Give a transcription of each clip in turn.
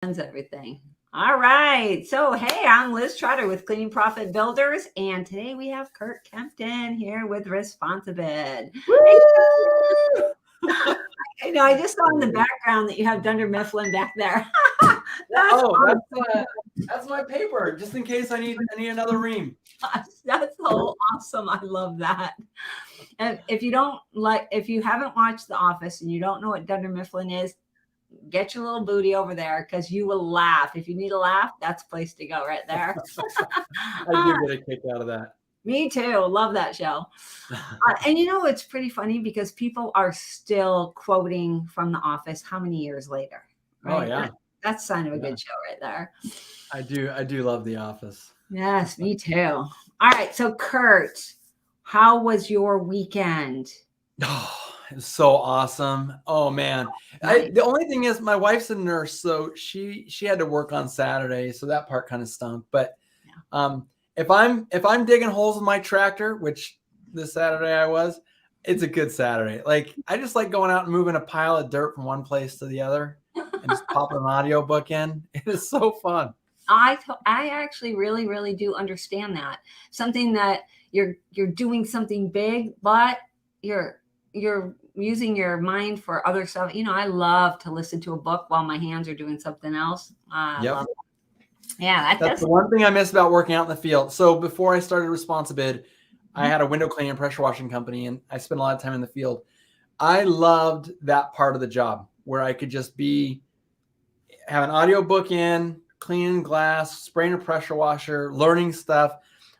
Everything. All right. So, hey, I'm Liz Trotter with Cleaning Profit Builders, and today we have Curt Kempton here with Responsibid. Hey, I just saw in the background that you have Dunder Mifflin back there. That's my paper, just in case I need another ream. That's so awesome. I love that. And if you haven't watched The Office and you don't know what Dunder Mifflin is, get your little booty over there because you will laugh. If you need a laugh, that's a place to go right there. I do get a kick out of that. Me too. Love that show. And it's pretty funny because people are still quoting from The Office how many years later? Right? Oh, yeah. That's sign of a good show right there. I do love The Office. Yes, me too. All right. So, Curt, how was your weekend? Oh, it was so awesome. Oh man. The only thing is my wife's a nurse, so she had to work on Saturday, so that part kind of stunk. But if I'm digging holes in my tractor, which this Saturday I was, it's a good Saturday. Like I just like going out and moving a pile of dirt from one place to the other and just popping an audiobook in. It is so fun. I actually really, really do understand that. Something that you're doing something big, but you're using your mind for other stuff. I love to listen to a book while my hands are doing something else. Yep. Yeah, that's the one thing I miss about working out in the field. So before I started Responsibid, I had a window cleaning and pressure washing company, and I spent a lot of time in the field. I loved that part of the job where I could just have an audio book in, cleaning glass, spraying a pressure washer, learning stuff.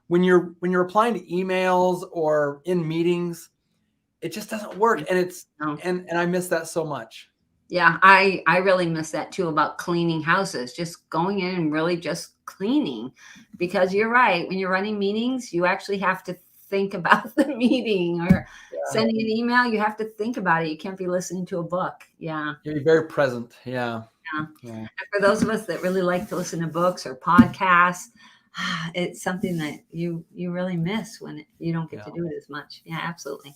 When you're replying to emails or in meetings, it just doesn't work. And and I miss that so much. Yeah, I really miss that too about cleaning houses, just going in and really just cleaning, because you're right. When you're running meetings, you actually have to think about the meeting, or sending an email. You have to think about it. You can't be listening to a book. Yeah. You're very present. Yeah. And for those of us that really like to listen to books or podcasts, it's something that you really miss when you don't get to do it as much. Yeah, absolutely.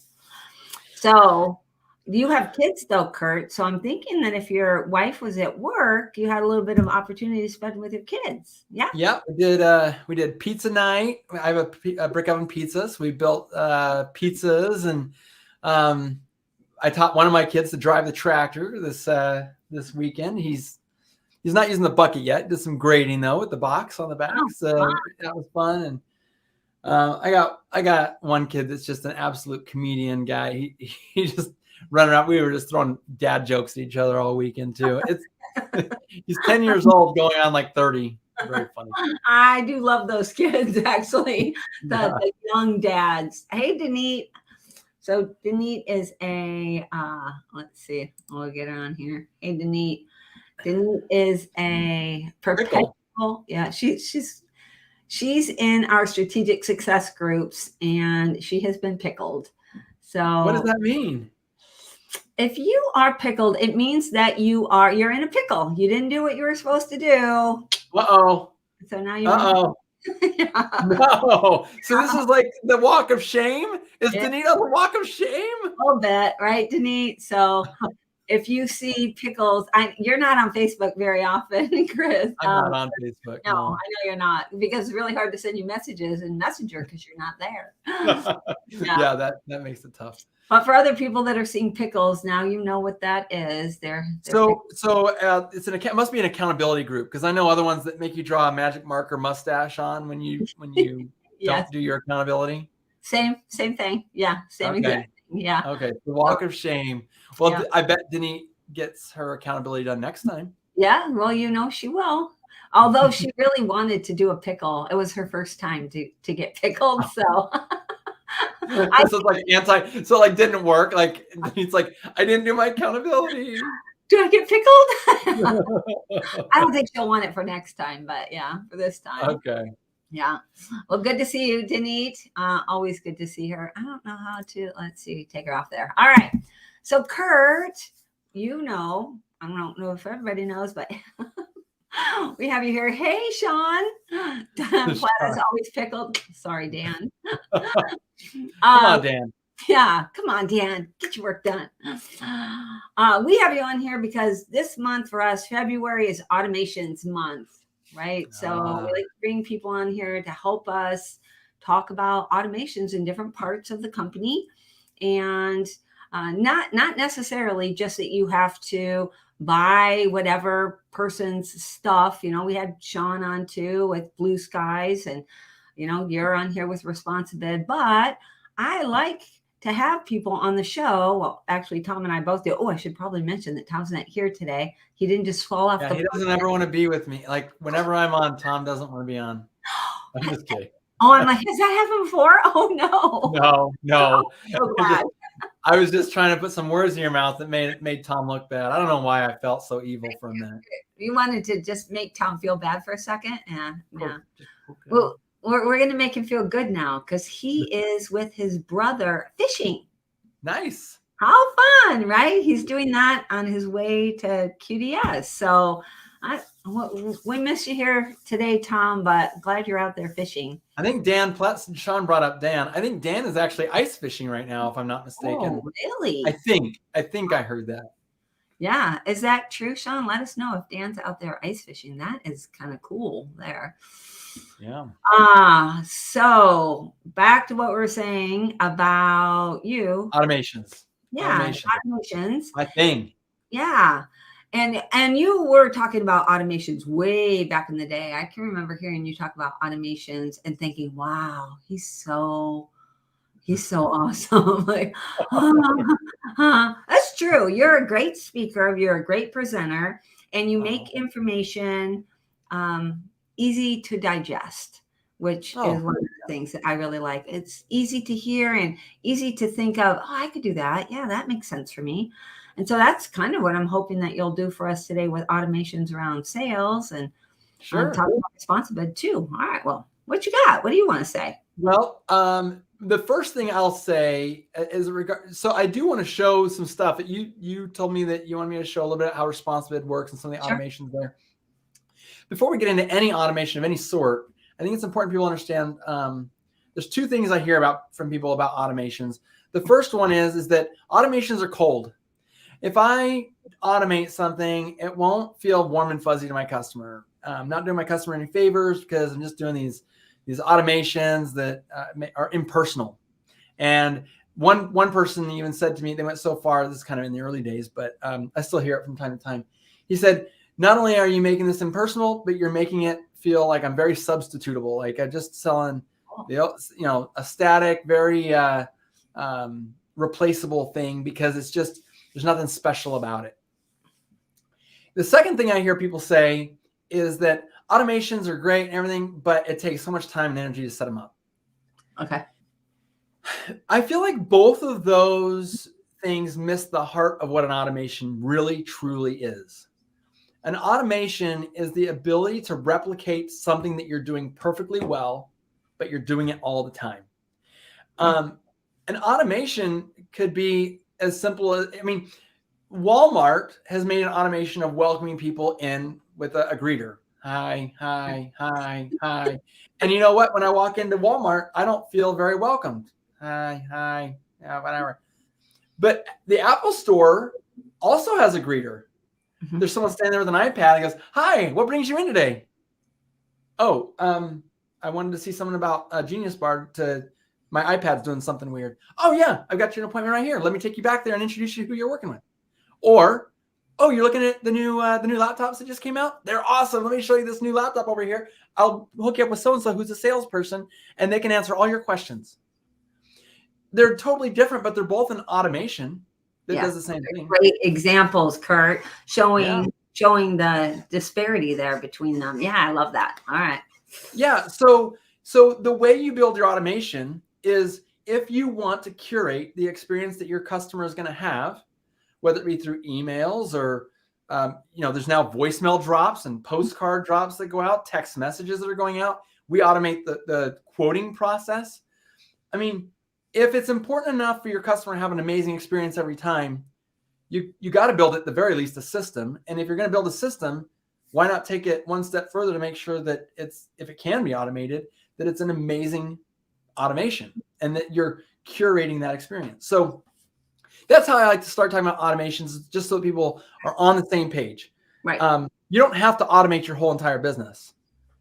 So you have kids though, Curt. So I'm thinking that if your wife was at work, you had a little bit of opportunity to spend with your kids. Yeah. Yeah, we did pizza night. I have a brick oven pizza, so we built pizzas, and I taught one of my kids to drive the tractor this weekend. He's not using the bucket yet. Did some grading though with the box on the back, so that was fun. And I got one kid that's just an absolute comedian guy. He just running around. We were just throwing dad jokes at each other all weekend too. He's 10 years old, going on like 30. Very funny. I do love those kids, actually. The young dads. Hey, Denise. So Denise is a let's see. We'll get her on here. Hey, Denise. Denise is a perpetual. Yeah, she's in our strategic success groups, and she has been pickled. So what does that mean? If you are pickled, it means that you're in a pickle. You didn't do what you were supposed to do. Uh-oh. So now you No. So this is like the walk of shame? Is Denise on the walk of shame? A little bit, right, Denise? So if you see pickles, you're not on Facebook very often, Chris. I'm not on Facebook. No, I know you're not, because it's really hard to send you messages in Messenger because you're not there. Yeah, that makes it tough. But for other people that are seeing pickles, now you know what that is. It must be an accountability group, because I know other ones that make you draw a magic marker mustache on when you don't do your accountability. Same thing. Yeah, same exact thing. Yeah. Okay, the walk of shame. Well, I bet Denise gets her accountability done next time. Yeah, well, she will. Although she really wanted to do a pickle. It was her first time to get pickled, so. So didn't work. Like it's like, I didn't do my accountability. Do I get pickled? I don't think she'll want it for next time, but yeah, for this time. Okay. Yeah. Well, good to see you, Denise. Always good to see her. I don't know how to, let's see, take her off there. All right. So Curt, I don't know if everybody knows, but we have you here. Hey, Sean. Dan Platt is always pickled. Sorry, Dan. Come on, Dan. Yeah, come on, Dan, get your work done. We have you on here because this month for us, February is automations month, right? So we like to bring people on here to help us talk about automations in different parts of the company, and not necessarily just that you have to buy whatever person's stuff. We had Sean on too with Blue Skies, and you're on here with Responsibid, but I like to have people on the show. Well, actually, Tom and I both do. Oh, I should probably mention that Tom's not here today. He didn't just fall off the he doesn't ever want to be with me. Like whenever I'm on, Tom doesn't want to be on. I'm just kidding. Oh, I'm like, has that happened before? Oh, no. No. So glad. I was just trying to put some words in your mouth that made Tom look bad. I don't know why I felt so evil for a minute. You wanted to just make Tom feel bad for a second? Yeah. Okay. Well, we're going to make him feel good now because he is with his brother fishing. Nice. How fun, right? He's doing that on his way to QDS. So we miss you here today, Tom, but glad you're out there fishing. I think Sean brought up Dan. I think Dan is actually ice fishing right now, if I'm not mistaken. Oh, really? I think I heard that. Yeah. Is that true, Sean? Let us know if Dan's out there ice fishing. That is kind of cool there. Yeah. So back to what we were saying about you. Automations. Yeah. Automations. My thing. Yeah. And you were talking about automations way back in the day. I can remember hearing you talk about automations and thinking, wow, he's so awesome. Like, that's true. You're a great speaker. You're a great presenter, and you make information easy to digest, which is one of the things that I really like. It's easy to hear and easy to think of. Oh, I could do that. Yeah, that makes sense for me. And so that's kind of what I'm hoping that you'll do for us today with automations around sales and talking about Responsibid too. All right. Well, what you got? What do you want to say? Well, the first thing I'll say is so I do want to show some stuff that you told me that you wanted me to show a little bit how Responsibid works and some of the automations there. Before we get into any automation of any sort, I think it's important people understand there's two things I hear from people about automations. The first one is that automations are cold. If I automate something, it won't feel warm and fuzzy to my customer. I'm not doing my customer any favors because I'm just doing these automations that are impersonal. And one person even said to me, they went so far, this is kind of in the early days, but I still hear it from time to time. He said, not only are you making this impersonal, but you're making it feel like I'm very substitutable. Like I'm just selling, a static, very replaceable thing because it's just, there's nothing special about it. The second thing I hear people say is that automations are great and everything, but it takes so much time and energy to set them up. Okay. I feel like both of those things miss the heart of what an automation really, truly is. An automation is the ability to replicate something that you're doing perfectly well, but you're doing it all the time. An automation could be as simple as, Walmart has made an automation of welcoming people in with a greeter. Hi, hi, hi, hi. And you know what? When I walk into Walmart, I don't feel very welcomed. Hi, hi, yeah, whatever. But the Apple Store also has a greeter. Mm-hmm. There's someone standing there with an iPad and goes, hi, what brings you in today? Oh, I wanted to see something about Genius Bar my iPad's doing something weird. Oh yeah, I've got you an appointment right here. Let me take you back there and introduce you to who you're working with. Or, oh, you're looking at the new laptops that just came out? They're awesome. Let me show you this new laptop over here. I'll hook you up with so-and-so who's a salesperson, and they can answer all your questions. They're totally different, but they're both an automation that does the same thing. Great examples, Curt, showing the disparity there between them. Yeah, I love that. All right. Yeah, so the way you build your automation is if you want to curate the experience that your customer is going to have, whether it be through emails or, there's now voicemail drops and postcard drops that go out, text messages that are going out. We automate the quoting process. If it's important enough for your customer to have an amazing experience every time, you got to build at the very least a system. And if you're going to build a system, why not take it one step further to make sure that if it can be automated, that it's an amazing automation and that you're curating that experience. So that's how I like to start talking about automations, just so people are on the same page. Right. You don't have to automate your whole entire business.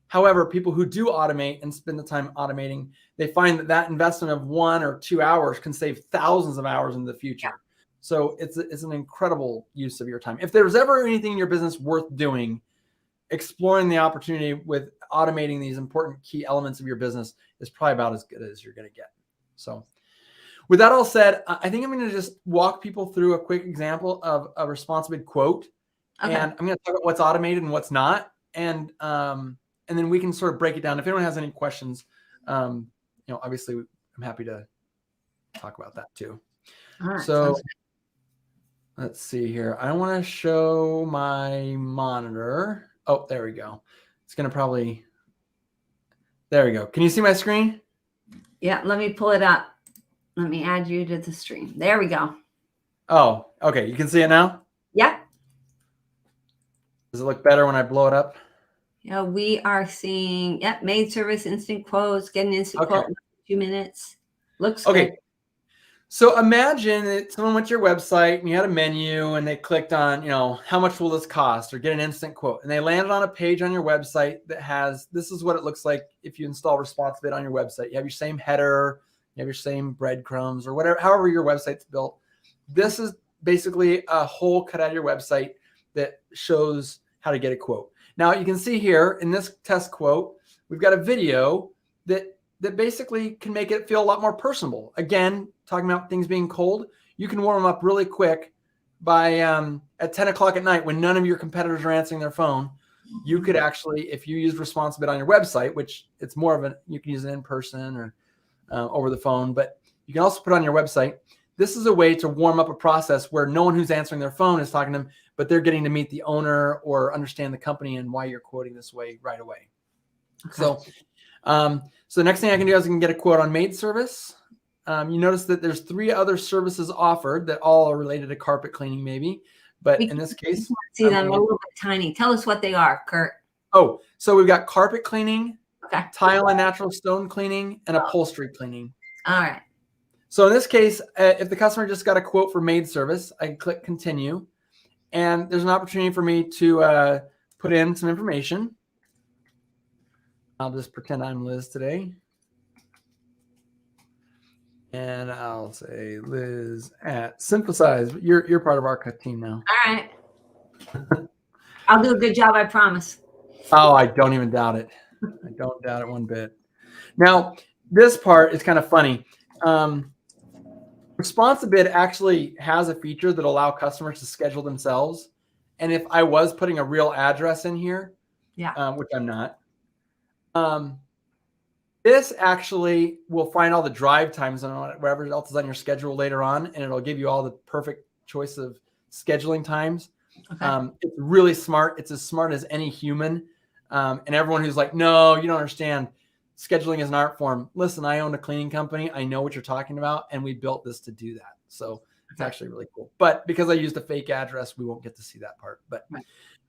However, people who do automate and spend the time automating, they find that that investment of 1 or 2 hours can save thousands of hours in the future. Yeah. So it's an incredible use of your time. If there's ever anything in your business worth doing, exploring the opportunity with automating these important key elements of your business is probably about as good as you're going to get. So with that all said, I think I'm going to just walk people through a quick example of a Responsibid quote. Okay. And I'm going to talk about what's automated and what's not. And then we can sort of break it down. If anyone has any questions, obviously I'm happy to talk about that too. All right, so let's see here. I want to show my monitor. Oh, there we go. It's going to probably, there we go. Can you see my screen? Yeah, let me pull it up. Let me add you to the stream. There we go. Oh, okay. You can see it now? Yeah. Does it look better when I blow it up? Yeah, we are seeing, Maid service, instant quotes, get an instant quote in a few minutes. Looks okay. Good. So imagine that someone went to your website and you had a menu and they clicked on, how much will this cost, or get an instant quote. And they landed on a page on your website that has, this is what it looks like if you install Responsibid on your website. You have your same header, you have your same breadcrumbs or whatever, however your website's built. This is basically a hole cut out of your website that shows how to get a quote. Now you can see here in this test quote, we've got a video that basically can make it feel a lot more personable. Again, talking about things being cold, you can warm them up really quick by at 10 o'clock at night when none of your competitors are answering their phone. You could actually, if you use Responsibid on your website, which it's more of you can use it in person or over the phone, but you can also put it on your website. This is a way to warm up a process where no one who's answering their phone is talking to them, but they're getting to meet the owner or understand the company and why you're quoting this way right away. Okay. So the next thing I can do is I can get a quote on Maid service. You notice that there's 3 other services offered that all are related to carpet cleaning, maybe. But in this case, see them a little bit tiny. Tell us what they are, Kurt. Oh, so we've got carpet cleaning, tile and natural stone cleaning, and upholstery cleaning. All right. So in this case, if the customer just got a quote for Maid service, I can click continue. And there's an opportunity for me to put in some information. I'll just pretend I'm Liz today. And I'll say Liz at Synthesize. You're part of our team now. All right. I'll do a good job, I promise. Oh, I don't even doubt it. I don't doubt it one bit. Now, this part is kind of funny. Responsibid actually has a feature that allows customers to schedule themselves. And if I was putting a real address in here, which I'm not, this actually will find all the drive times and whatever else is on your schedule later on, and it'll give you all the perfect choice of scheduling times. Okay. It's really smart. It's as smart as any human. And everyone who's like, no, you don't understand. Scheduling is an art form. Listen, I own a cleaning company. I know what you're talking about, and we built this to do that. So it's actually really cool. But because I used a fake address, we won't get to see that part. But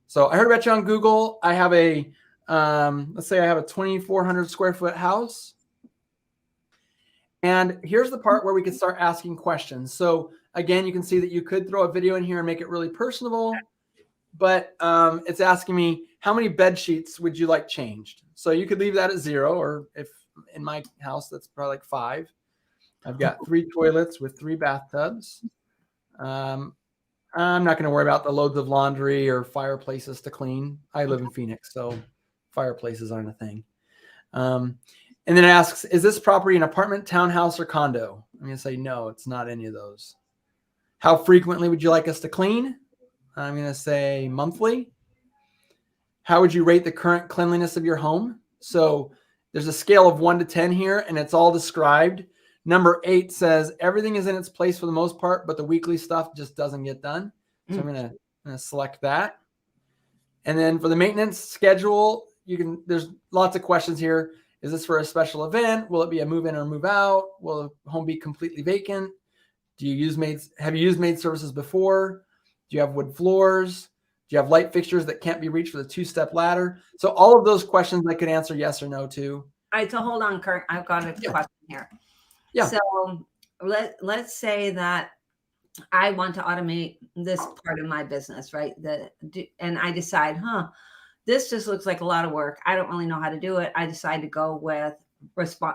so I heard about you on Google. I have a let's say I have a 2,400 square foot house. And here's the part where we can start asking questions. So again, you can see that you could throw a video in here and make it really personable, but it's asking me, how many bed sheets would you like changed? So you could leave that at 0, or if in my house, that's probably like 5. I've got 3 toilets with 3 bathtubs. I'm not going to worry about the loads of laundry or fireplaces to clean. I live in Phoenix, so fireplaces aren't a thing. And then it asks, is this property an apartment, townhouse, or condo? I'm going to say, no, it's not any of those. How frequently would you like us to clean? I'm going to say monthly. How would you rate the current cleanliness of your home? So there's a scale of 1 to 10 here, and it's all described. Number 8 says everything is in its place for the most part, but the weekly stuff just doesn't get done. So I'm going to select that. And then for the maintenance schedule, there's lots of questions here. Is this for a special event? Will it be a move in or move out? Will the home be completely vacant? Have you used maid services before? Do you have wood floors? Do you have light fixtures that can't be reached with a 2-step ladder? So all of those questions I could answer yes or no to. All right, so hold on, Kurt. I've got a question here. Yeah. So let's say that I want to automate this part of my business, right? And I decide, this just looks like a lot of work. I don't really know how to do it. I decide to go with Responsibid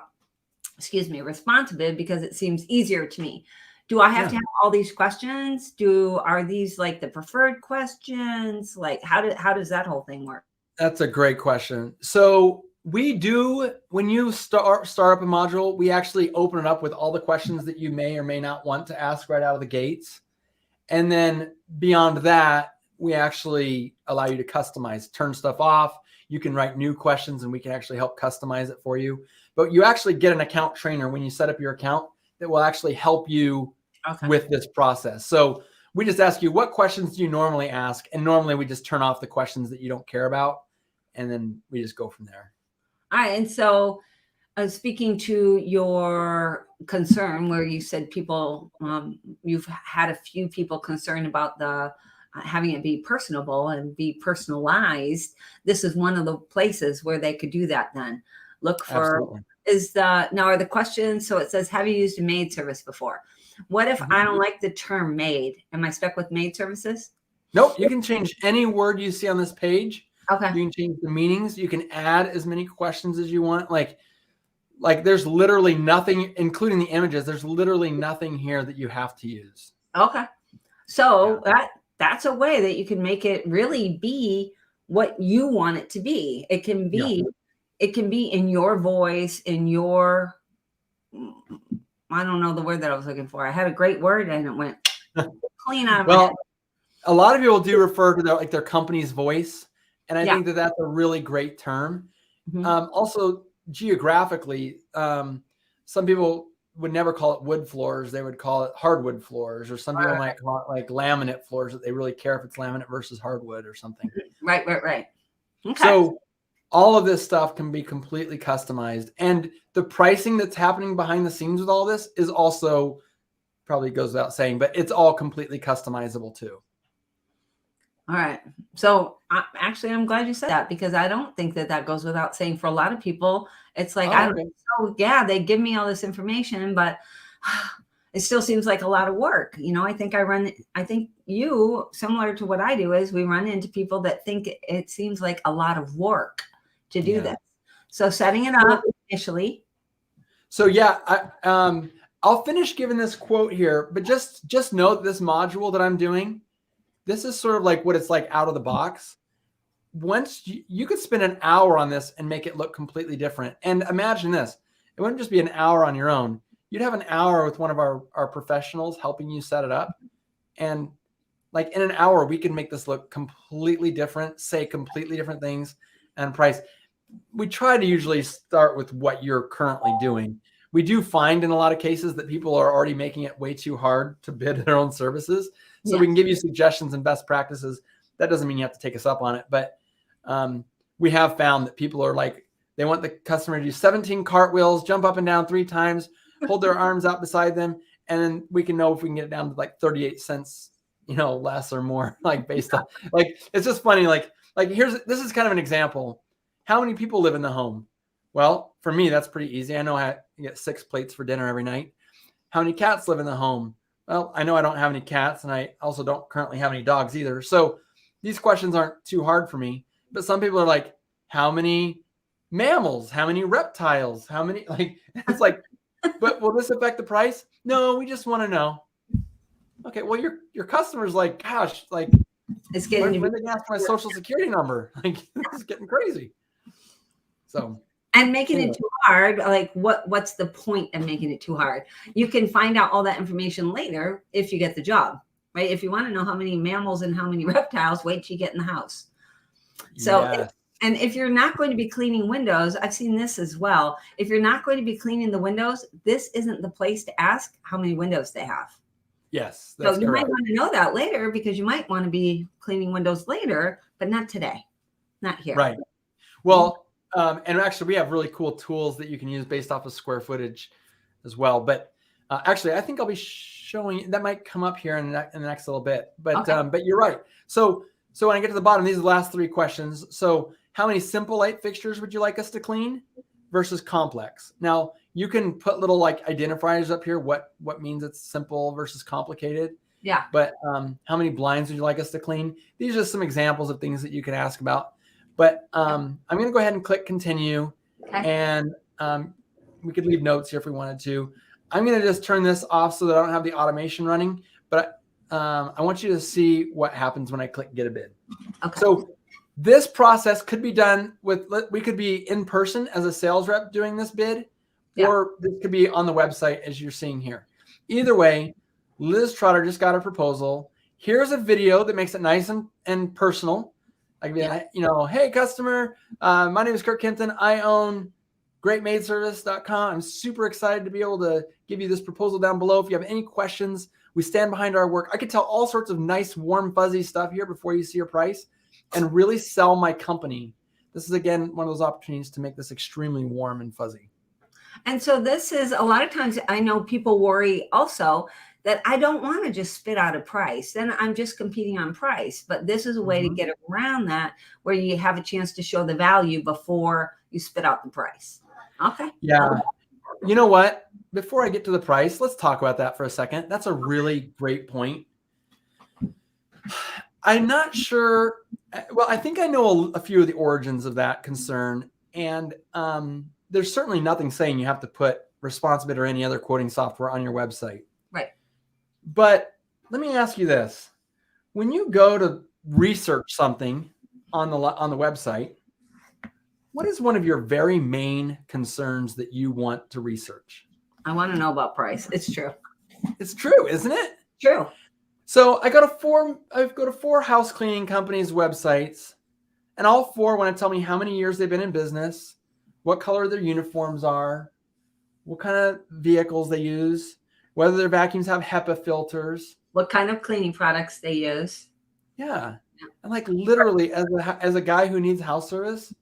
because it seems easier to me. Do I have to have all these questions? Are these like the preferred questions? Like how does that whole thing work? That's a great question. So we do, when you start up a module, we actually open it up with all the questions that you may or may not want to ask right out of the gates. And then beyond that, we actually allow you to customize, turn stuff off. You can write new questions and we can actually help customize it for you. But you actually get an account trainer when you set up your account that will actually help you with this process. So we just ask you, what questions do you normally ask? And normally we just turn off the questions that you don't care about. And then we just go from there. All right. And so speaking to your concern where you said people, you've had a few people concerned about the having it be personable and be personalized. This is one of the places where they could do that. Then look for now are the questions. So it says, have you used a maid service before? What if I don't like the term maid? Am I stuck with maid services? Nope. You can change any word you see on this page. Okay. You can change the meanings. You can add as many questions as you want. Like there's literally nothing, including the images. There's literally nothing here that you have to use. Okay. So that's a way that you can make it really be what you want it to be. It can be, in your voice, in your, I don't know the word that I was looking for. I had a great word and it went clean out of my head. A lot of people do refer to their company's voice. And I think that that's a really great term. Also, geographically, some people would never call it wood floors. They would call it hardwood floors, or some people might call it like laminate floors, that they really care if it's laminate versus hardwood or something. Right. Okay. So all of this stuff can be completely customized. And the pricing that's happening behind the scenes with all this is also, probably goes without saying, but it's all completely customizable too. All right. So actually, I'm glad you said that, because I don't think that goes without saying. For a lot of people, it's like, they give me all this information, but it still seems like a lot of work. I think you, similar to what I do, is we run into people that think it seems like a lot of work to do this. So setting it up initially. So I'll finish giving this quote here, but just note this module that I'm doing. This is sort of like what it's like out of the box. Once you could spend an hour on this and make it look completely different. And imagine this, it wouldn't just be an hour on your own. You'd have an hour with one of our professionals helping you set it up. And like in an hour, we can make this look completely different, say completely different things, and price. We try to usually start with what you're currently doing. We do find in a lot of cases that people are already making it way too hard to bid their own services. So we can give you suggestions and best practices. That doesn't mean you have to take us up on it. But we have found that people are like, they want the customer to do 17 cartwheels, jump up and down 3 times, hold their arms out beside them. And then we can know if we can get it down to like 38 cents, less or more, like based on, like, it's just funny. Like this is kind of an example. How many people live in the home? Well, for me, that's pretty easy. I know I get 6 plates for dinner every night. How many cats live in the home? Well, I know I don't have any cats, and I also don't currently have any dogs either. So these questions aren't too hard for me. But some people are like, how many mammals? How many reptiles? How many? Like, it's like, but will this affect the price? No, we just want to know. Okay, well, your customer's like, gosh, like, it's getting when they ask for my social security number, like, it's getting crazy. So. And making it too hard, like what's the point of making it too hard? You can find out all that information later if you get the job, right? If you want to know how many mammals and how many reptiles, wait till you get in the house. So, and if you're not going to be cleaning windows, I've seen this as well. If you're not going to be cleaning the windows, this isn't the place to ask how many windows they have. Yes. So you might want to know that later, because you might want to be cleaning windows later, but not today, not here. Right. Well, and actually, we have really cool tools that you can use based off of square footage as well. But actually, I think I'll be showing, that might come up here in the next little bit. But but you're right. So when I get to the bottom, these are the last 3 questions. So how many simple light fixtures would you like us to clean? versus complex. Now you can put little like identifiers up here. What means it's simple versus complicated. Yeah. But how many blinds would you like us to clean? These are just some examples of things that you can ask about. But I'm going to go ahead and click continue. Okay. And we could leave notes here if we wanted to. I'm going to just turn this off so that I don't have the automation running. But I want you to see what happens when I click get a bid. Okay. So this process could be done we could be in person as a sales rep doing this bid, or this could be on the website as you're seeing here. Either way, Liz Trotter just got a proposal. Here's a video that makes it nice and personal. I can be like, hey customer, my name is Curt Kempton. I own greatmaidservice.com. I'm super excited to be able to give you this proposal down below. If you have any questions, we stand behind our work. I could tell all sorts of nice, warm, fuzzy stuff here before you see your price and really sell my company. This is, again, one of those opportunities to make this extremely warm and fuzzy. And so this is a lot of times I know people worry also that I don't want to just spit out a price. Then I'm just competing on price. But this is a way to get around that where you have a chance to show the value before you spit out the price. Okay. Yeah. You know what? Before I get to the price, let's talk about that for a second. That's a really great point. I'm not sure. Well, I think I know a few of the origins of that concern. And there's certainly nothing saying you have to put Responsibid or any other quoting software on your website. Right. But let me ask you this. When you go to research something on the website, what is one of your very main concerns that you want to research? I want to know about price. It's true. It's true, isn't it? True. So I go to four house cleaning companies' websites, and all four want to tell me how many years they've been in business, what color their uniforms are, what kind of vehicles they use, whether their vacuums have HEPA filters, what kind of cleaning products they use. Yeah. And like literally as a guy who needs house service,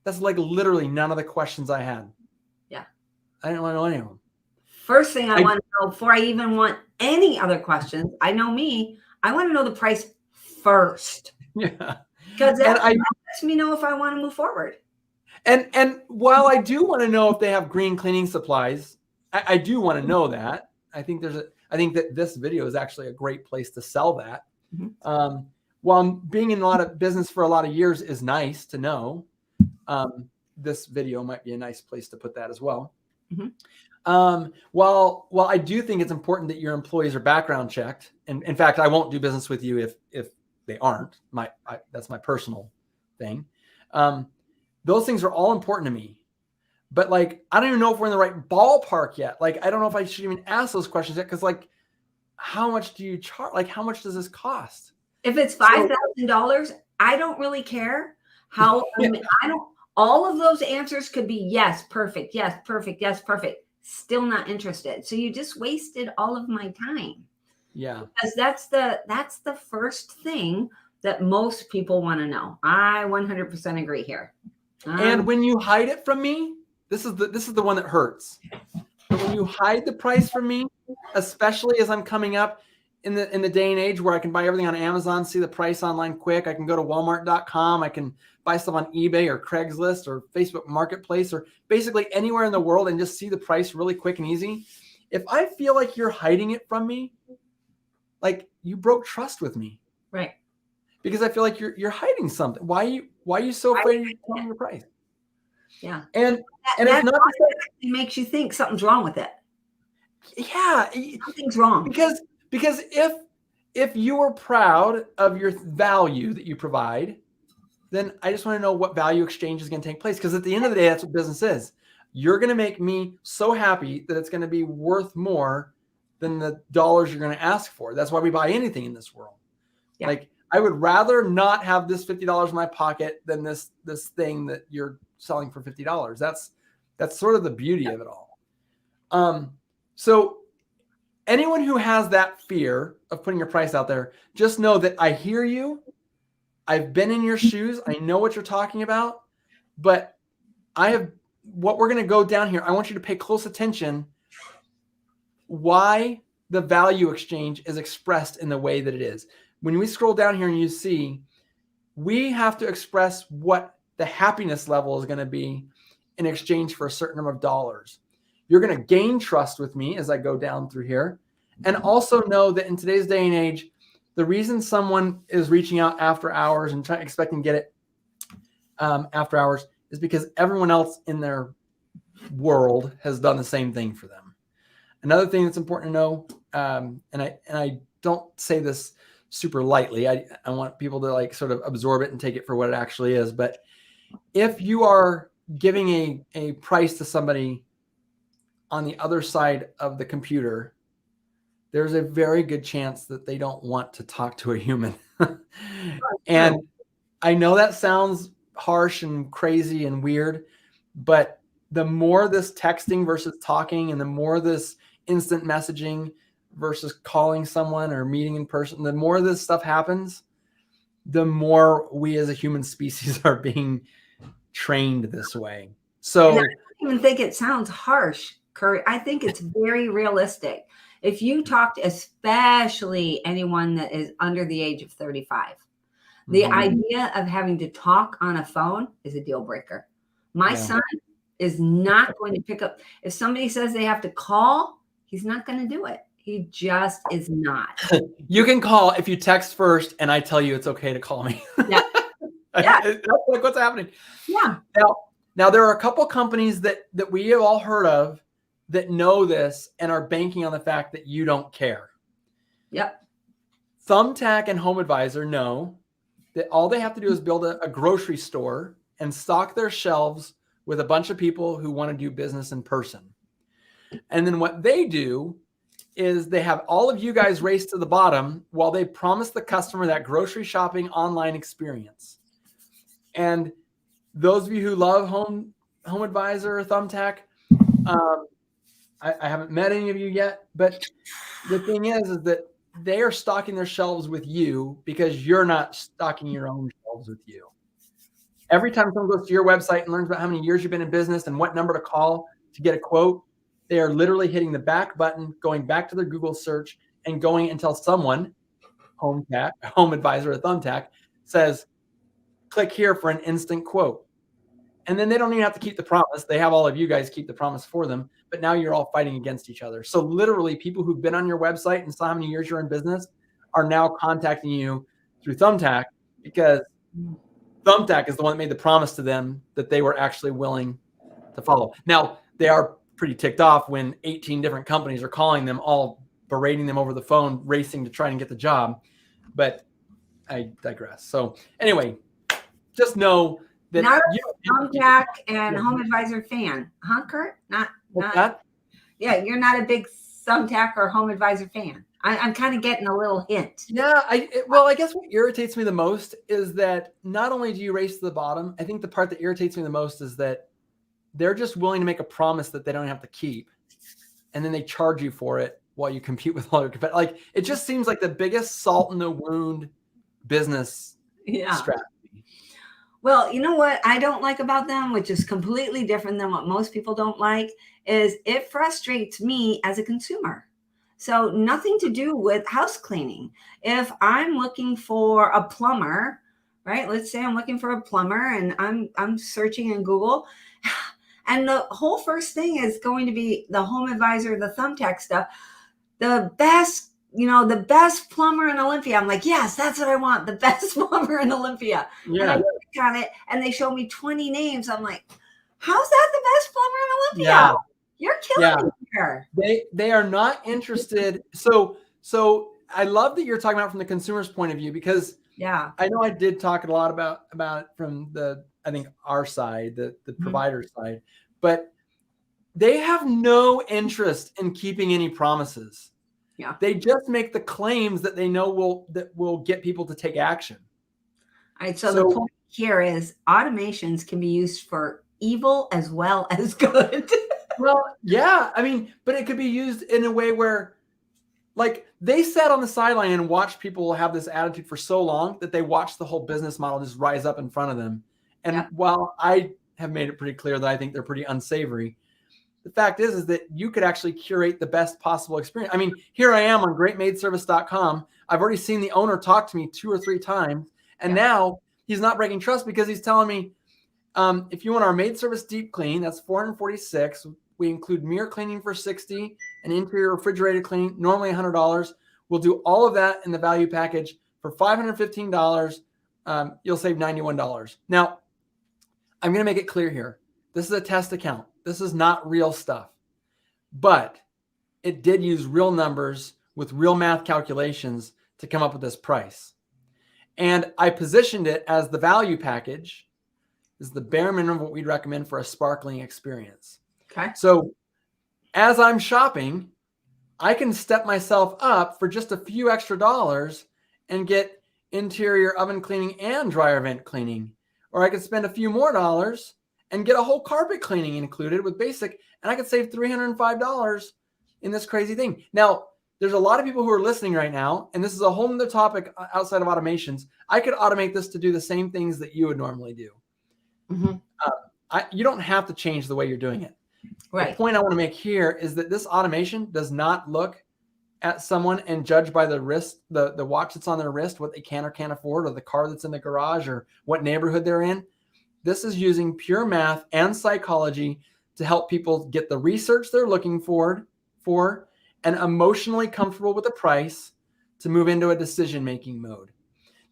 that's like literally none of the questions I had. Yeah. I didn't want to know any of them. First thing I want to know before I even want any other questions, I know me, I want to know the price first. Yeah. Because that lets me know if I want to move forward. And while I do want to know if they have green cleaning supplies, I do want to know that. I think that this video is actually a great place to sell that. Mm-hmm. While being in a lot of business for a lot of years is nice to know, this video might be a nice place to put that as well. Mm-hmm. While I do think it's important that your employees are background checked, and in fact, I won't do business with you if they aren't. That's my personal thing. Those things are all important to me. But like, I don't even know if we're in the right ballpark yet. Like, I don't know if I should even ask those questions yet. Because like, how much do you charge? Like, how much does this cost? If it's $5,000, I don't really care how, all of those answers could be yes, perfect, yes, perfect, yes, perfect. Still not interested. So you just wasted all of my time. Yeah. Because that's the first thing that most people want to know. I 100% agree here. And when you hide it from me, this is the one that hurts. But when you hide the price from me, especially as I'm coming up in the day and age where I can buy everything on Amazon, see the price online quick. I can go to Walmart.com. I can buy stuff on eBay or Craigslist or Facebook Marketplace or basically anywhere in the world and just see the price really quick and easy. If I feel like you're hiding it from me, like you broke trust with me. Right. Because I feel like you're hiding something. Why are you so afraid of telling your price? Yeah. And it's not it makes you think something's wrong with it. Yeah. Something's wrong. Because if you are proud of your value that you provide, then I just want to know what value exchange is going to take place. Because at the end of the day, that's what business is. You're going to make me so happy that it's going to be worth more than the dollars you're going to ask for. That's why we buy anything in this world. Yeah. Like, I would rather not have this $50 in my pocket than this thing that you're selling for $50. That's sort of the beauty of it all. So anyone who has that fear of putting your price out there, just know that I hear you. I've been in your shoes. I know what you're talking about, but what we're going to go down here. I want you to pay close attention why the value exchange is expressed in the way that it is. When we scroll down here and you see, we have to express what the happiness level is going to be in exchange for a certain number of dollars. You're going to gain trust with me as I go down through here. And also know that in today's day and age, the reason someone is reaching out after hours and expecting to get it after hours is because everyone else in their world has done the same thing for them. Another thing that's important to know, and I don't say this super lightly. I want people to like sort of absorb it and take it for what it actually is. But if you are giving a price to somebody on the other side of the computer, there's a very good chance that they don't want to talk to a human. And I know that sounds harsh and crazy and weird, but the more this texting versus talking, and the more this instant messaging versus calling someone or meeting in person, the more this stuff happens, the more we as a human species are being trained this way. So and I don't even think it sounds harsh, Curt. I think it's very realistic. If you talk to especially anyone that is under the age of 35, the idea of having to talk on a phone is a deal breaker. My son is not going to pick up. If somebody says they have to call, he's not going to do it. He just is not. You can call if you text first and I tell you it's okay to call me. Yeah. Yeah. That's like what's happening. Yeah. Now there are a couple companies that we have all heard of that know this and are banking on the fact that you don't care. Yep. Thumbtack and HomeAdvisor know that all they have to do is build a grocery store and stock their shelves with a bunch of people who want to do business in person. And then what they do is they have all of you guys race to the bottom while they promise the customer that grocery shopping online experience. And those of you who love HomeAdvisor or Thumbtack, I haven't met any of you yet, but the thing is that they are stocking their shelves with you because you're not stocking your own shelves with you. Every time someone goes to your website and learns about how many years you've been in business and what number to call to get a quote, they are literally hitting the back button, going back to their Google search and going until someone, HomeAdvisor or Thumbtack, says, click here for an instant quote. And then they don't even have to keep the promise. They have all of you guys keep the promise for them, but now you're all fighting against each other. So literally people who've been on your website and saw how many years you're in business are now contacting you through Thumbtack because Thumbtack is the one that made the promise to them that they were actually willing to follow. Now, they are pretty ticked off when 18 different companies are calling them, all berating them over the phone, racing to try and get the job. But I digress. So anyway, just know that not a Thumbtack and HomeAdvisor fan, huh, Curt? Not. Yeah, you're not a big Thumbtack or HomeAdvisor fan. I'm kind of getting a little hint. Yeah, I guess what irritates me the most is that not only do you race to the bottom, I think the part that irritates me the most is that they're just willing to make a promise that they don't have to keep, and then they charge you for it while you compete with all your competitors. Like, it just seems like the biggest salt in the wound business strategy. Well, you know what I don't like about them, which is completely different than what most people don't like, is it frustrates me as a consumer. So nothing to do with house cleaning. If I'm looking for a plumber, right? Let's say I'm looking for a plumber and I'm searching in Google, and the whole first thing is going to be the HomeAdvisor, the Thumbtack stuff, the best plumber in Olympia. I'm like, yes, that's what I want. The best plumber in Olympia. Yeah. And I click on it and they show me 20 names. I'm like, how's that the best plumber in Olympia? Yeah. You're killing me here. They are not interested. So I love that you're talking about from the consumer's point of view, because I know I did talk a lot about it from our side, the provider side, but they have no interest in keeping any promises. Yeah. They just make the claims that they know will get people to take action. All right. So the point here is automations can be used for evil as well as good. Well, yeah. I mean, but it could be used in a way where, like, they sat on the sideline and watched people have this attitude for so long that they watched the whole business model just rise up in front of them. And while I have made it pretty clear that I think they're pretty unsavory, the fact is that you could actually curate the best possible experience. I mean, here I am on greatmaidservice.com. I've already seen the owner talk to me 2 or 3 times. And now he's not breaking trust because he's telling me, If you want our Maid Service Deep Clean, that's $446. We include mirror cleaning for $60 and interior refrigerator cleaning, normally $100. We'll do all of that in the value package for $515. You'll save $91. Now, I'm going to make it clear here. This is a test account. This is not real stuff. But it did use real numbers with real math calculations to come up with this price. And I positioned it as the value package is the bare minimum of what we'd recommend for a sparkling experience. Okay. So as I'm shopping, I can step myself up for just a few extra dollars and get interior oven cleaning and dryer vent cleaning. Or I could spend a few more dollars and get a whole carpet cleaning included with basic, and I could save $305 in this crazy thing. Now, there's a lot of people who are listening right now, and this is a whole other topic outside of automations. I could automate this to do the same things that you would normally do. You don't have to change the way you're doing it. Right. The point I want to make here is that this automation does not look at someone and judge by the wrist, the watch that's on their wrist, what they can or can't afford, or the car that's in the garage, or what neighborhood they're in. This is using pure math and psychology to help people get the research they're looking for and emotionally comfortable with the price to move into a decision-making mode.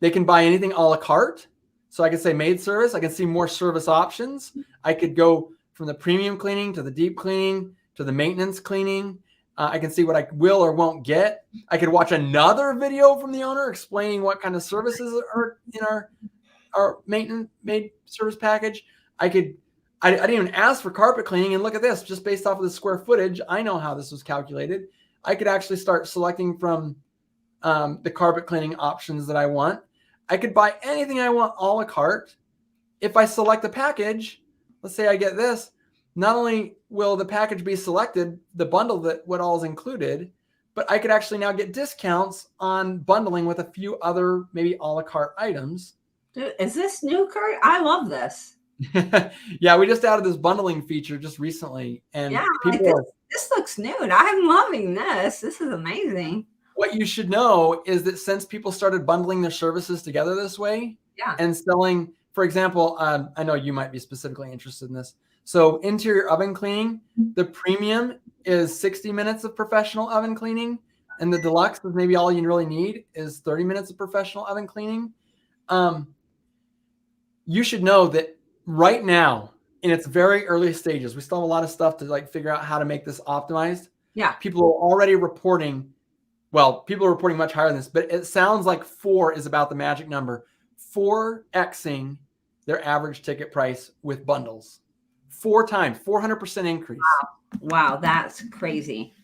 They can buy anything a la carte. So I could say Maid Service. I can see more service options. I could go from the premium cleaning to the deep cleaning to the maintenance cleaning. I can see what I will or won't get. I could watch another video from the owner explaining what kind of services are in our maintenance Maid Service package. I didn't even ask for carpet cleaning, and look at this, just based off of the square footage, I know how this was calculated. I could actually start selecting from the carpet cleaning options that I want. I could buy anything I want a la carte. If I select a package, let's say I get this, not only will the package be selected, the bundle that what all is included, but I could actually now get discounts on bundling with a few other maybe a la carte items. Dude, is this new, Curt? I love this. Yeah, we just added this bundling feature just recently, and Yeah, this looks new. I'm loving this. This is amazing. What you should know is that since people started bundling their services together this way, and selling, for example, I know you might be specifically interested in this. So interior oven cleaning, the premium is 60 minutes of professional oven cleaning, and the deluxe is maybe all you really need is 30 minutes of professional oven cleaning. You should know that right now, in its very early stages, we still have a lot of stuff to figure out how to make this optimized. Yeah. People are already reporting, people are reporting much higher than this, but it sounds like 4 is about the magic number. 4xing their average ticket price with bundles. 4 times, 400% increase. Wow, that's crazy.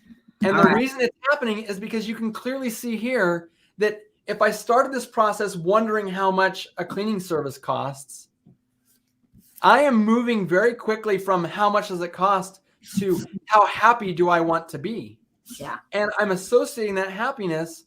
And the reason it's happening is because you can clearly see here that if I started this process wondering how much a cleaning service costs, I am moving very quickly from how much does it cost to how happy do I want to be. Yeah. And I'm associating that happiness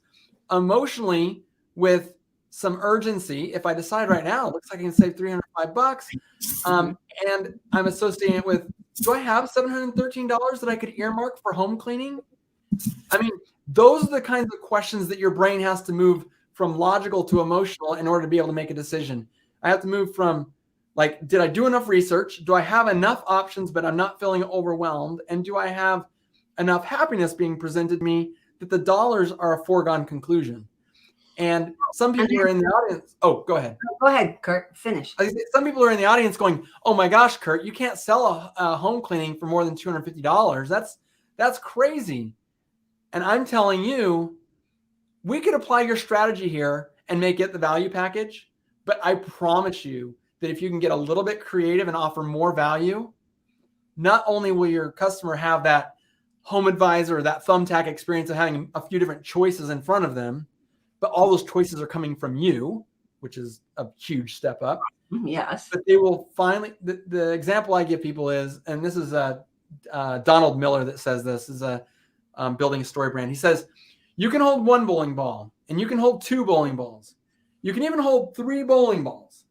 emotionally with some urgency. If I decide right now, it looks like I can save $305. And I'm associating it with, do I have $713 that I could earmark for home cleaning? I mean, those are the kinds of questions that your brain has to move from logical to emotional in order to be able to make a decision. I have to move from did I do enough research? Do I have enough options, but I'm not feeling overwhelmed? And do I have enough happiness being presented to me that the dollars are a foregone conclusion? And some people are in the audience. Oh, go ahead. Go ahead, Curt. Finish. Some people are in the audience going, "Oh my gosh, Curt, you can't sell a home cleaning for more than $250. That's crazy." And I'm telling you, we could apply your strategy here and make it the value package. But I promise you that if you can get a little bit creative and offer more value, not only will your customer have that HomeAdvisor or that Thumbtack experience of having a few different choices in front of them, but all those choices are coming from you, which is a huge step up. Yes. But they will finally, the example I give people is, and this is Donald Miller that says this, is building a story brand. He says, you can hold 1 bowling ball and you can hold 2 bowling balls. You can even hold 3 bowling balls.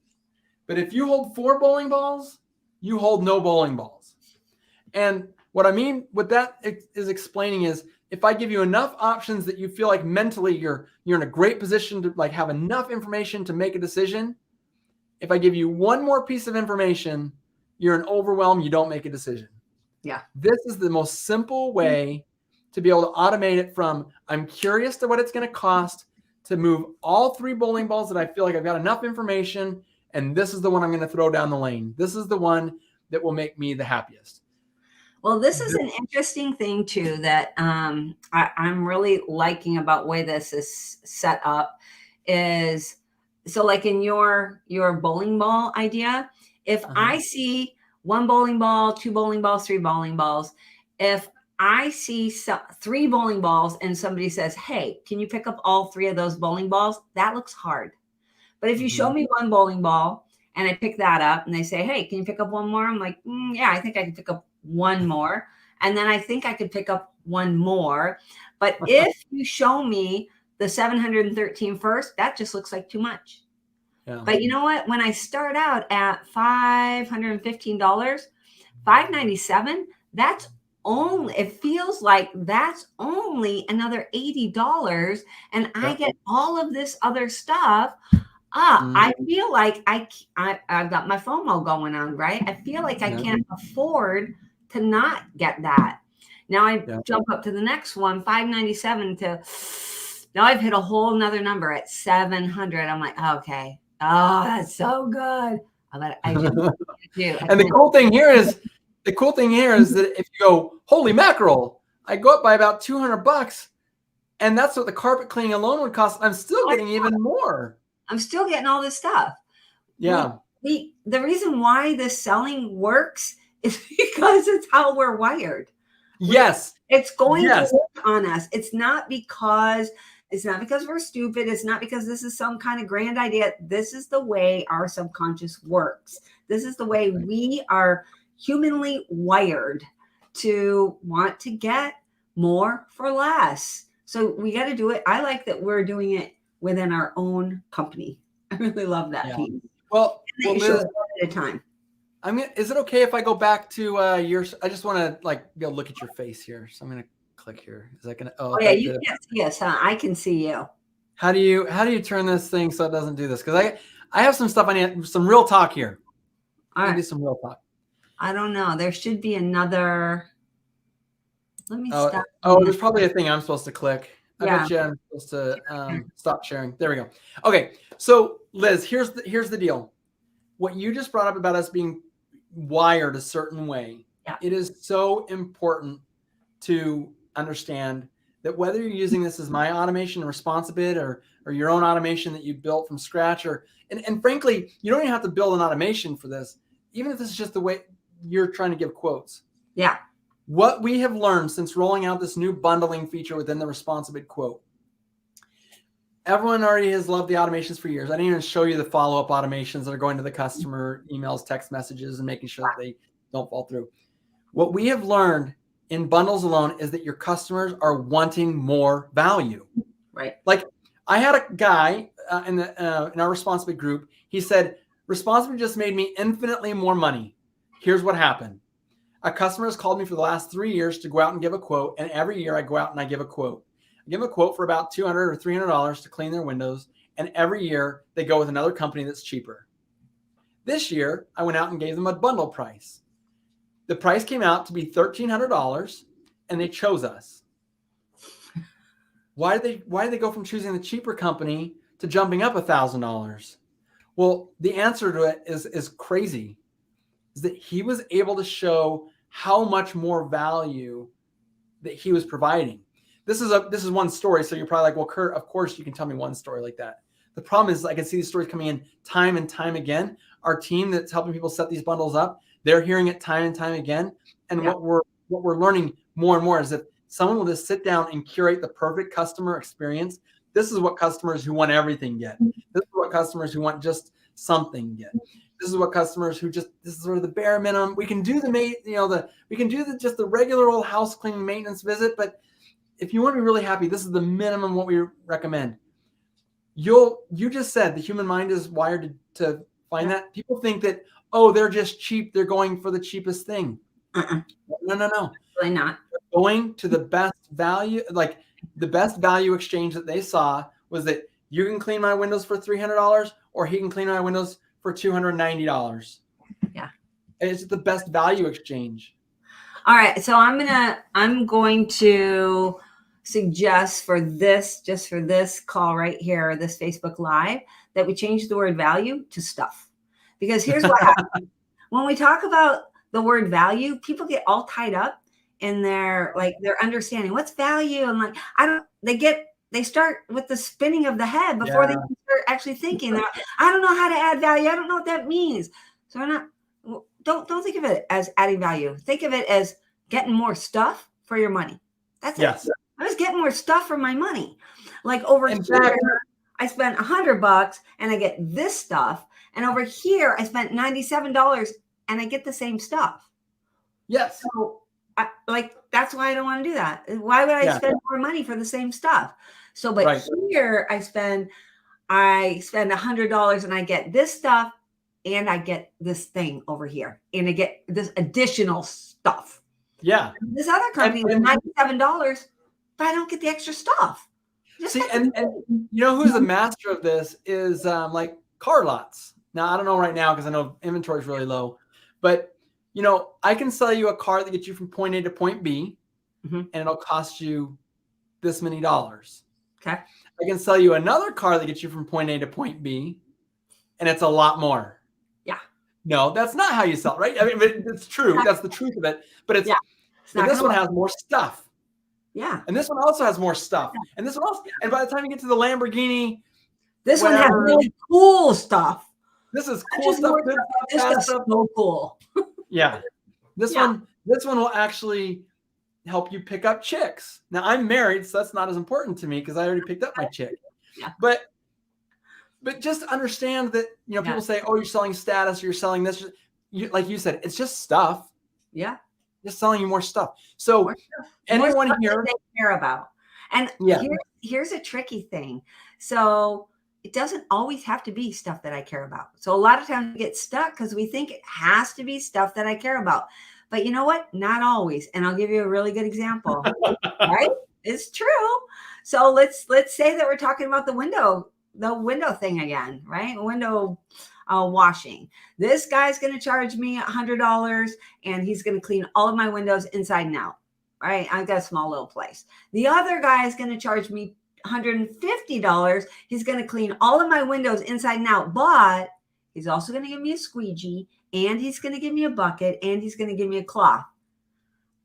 But if you hold 4 bowling balls, you hold no bowling balls. And what I mean with that is explaining is, if I give you enough options that you feel like mentally you're in a great position to have enough information to make a decision, if I give you one more piece of information, you're in overwhelm, you don't make a decision. Yeah. This is the most simple way to be able to automate it from I'm curious to what it's going to cost to move all 3 bowling balls that I feel like I've got enough information, and this is the one I'm going to throw down the lane. This is the one that will make me the happiest. Well, this is an interesting thing too that I'm really liking about the way this is set up is, so like in your bowling ball idea, if I see 1 bowling ball, 2 bowling balls, 3 bowling balls, if I see 3 bowling balls and somebody says, hey, can you pick up all 3 of those bowling balls? That looks hard. But if you show me 1 bowling ball and I pick that up and they say, hey, can you pick up 1 more? I'm like, yeah, I think I can pick up 1 more. And then I think I could pick up 1 more. But if you show me the 713 first, that just looks like too much. Yeah. But you know what? When I start out at $515, $597, that's only, it feels like that's only another $80. And I get all of this other stuff. I feel like I've got my FOMO going on, right? I feel like I can't afford to not get that. Now I jump up to the next one, 597 to, now I've hit a whole nother number at 700. I'm like, okay. Oh, that's so good. I just do. And the cool thing here is that if you go, holy mackerel, I go up by about $200, and that's what the carpet cleaning alone would cost. I'm still getting even more. I'm still getting all this stuff. Yeah. The reason why this selling works is because it's how we're wired. Yes. It's going to work on us. It's not because we're stupid. It's not because this is some kind of grand idea. This is the way our subconscious works. This is the way we are humanly wired to want to get more for less. So we got to do it. I like that we're doing it within our own company. I really love that piece. Well, Liz, at a time. Is it okay if I go back to yours? I just want to go look at your face here. So I'm going to click here. Is that going to? Oh yeah, you can't see us, huh? I can see you. How do you turn this thing so it doesn't do this? Because I have some stuff I need, some real talk here. All right. Do some real talk. I don't know. There should be another. Let me stop. Oh, there's probably a thing I'm supposed to click. I bet you I'm supposed to stop sharing. There we go. Okay. So Liz, here's the deal. What you just brought up about us being wired a certain way. Yeah. It is so important to understand that whether you're using this as my automation in Responsibid or your own automation that you built from scratch, and frankly, you don't even have to build an automation for this, even if this is just the way you're trying to give quotes. Yeah. What we have learned since rolling out this new bundling feature within the Responsibid quote, everyone already has loved the automations for years. I didn't even show you the follow-up automations that are going to the customer, emails, text messages, and making sure that they don't fall through. What we have learned in bundles alone is that your customers are wanting more value. Right. Like I had a guy in our Responsibid group. He said, Responsibid just made me infinitely more money. Here's what happened. A customer has called me for the last 3 years to go out and give a quote. And every year I go out and I give a quote. I give them a quote for about $200 or $300 to clean their windows. And every year they go with another company that's cheaper. This year I went out and gave them a bundle price. The price came out to be $1,300 and they chose us. Why did they go from choosing the cheaper company to jumping up $1,000? Well, the answer to it is crazy. Is that he was able to show how much more value that he was providing. This is one story. So you're probably like, well, Curt, of course you can tell me one story like that. The problem is I can see these stories coming in time and time again. Our team that's helping people set these bundles up, they're hearing it time and time again. And what we're learning more and more is that someone will just sit down and curate the perfect customer experience. This is what customers who want everything get. This is what customers who want just something get. This is what customers who this is sort of the bare minimum. We can do just the regular old house cleaning maintenance visit, but if you want to be really happy, this is the minimum what we recommend. You just said the human mind is wired to find that. People think that, oh, they're just cheap. They're going for the cheapest thing. No. Really not. They're going to the best value. Like the best value exchange that they saw was that you can clean my windows for $300 or he can clean my windows for $290. Yeah. And it's the best value exchange. All right. So I'm going to suggest for this, just for this call right here, this Facebook Live, that we change the word value to stuff. Because here's what happens. When we talk about the word value, people get all tied up in their understanding. What's value? And they start with the spinning of the head before they start actually thinking. I don't know how to add value. I don't know what that means. So don't think of it as adding value. Think of it as getting more stuff for your money. That's it. I was getting more stuff for my money. Like over here, I spent $100 and I get this stuff. And over here, I spent $97 and I get the same stuff. Yes. So that's why I don't want to do that. Why would I spend more money for the same stuff? So, but here I spend $100 and I get this stuff and I get this thing over here and I get this additional stuff. Yeah. This other company is $97, but I don't get the extra stuff. See, and you know who's the master of this is like car lots. Now, I don't know right now because I know inventory is really low, but you know, I can sell you a car that gets you from point A to point B, and it'll cost you this many dollars. Okay. I can sell you another car that gets you from point A to point B, and it's a lot more. Yeah. No, that's not how you sell, right? I mean, but it's true. That's the truth of it. But it's but this one has more stuff. Yeah. And this one also has more stuff. And this one also, and by the time you get to the Lamborghini, this one has really cool stuff. This is cool stuff. This stuff's so cool. Yeah. This one will actually help you pick up chicks. Now I'm married, so that's not as important to me because I already picked up my chick. Yeah. But just understand that, you know, people say, oh, you're selling status or you're selling this. Like you said, it's just stuff. Yeah. Just selling you more stuff. So anyone here they care about. And here's a tricky thing. So it doesn't always have to be stuff that I care about. So a lot of times we get stuck because we think it has to be stuff that I care about. But you know what? Not always. And I'll give you a really good example. Right? It's true. So let's say that we're talking about the window thing again, right? Window washing. This guy's going to charge me $100 and he's going to clean all of my windows inside and out, right? I've got a small little place. The other guy is going to charge me $150. He's going to clean all of my windows inside and out, but he's also going to give me a squeegee and he's going to give me a bucket and he's going to give me a cloth.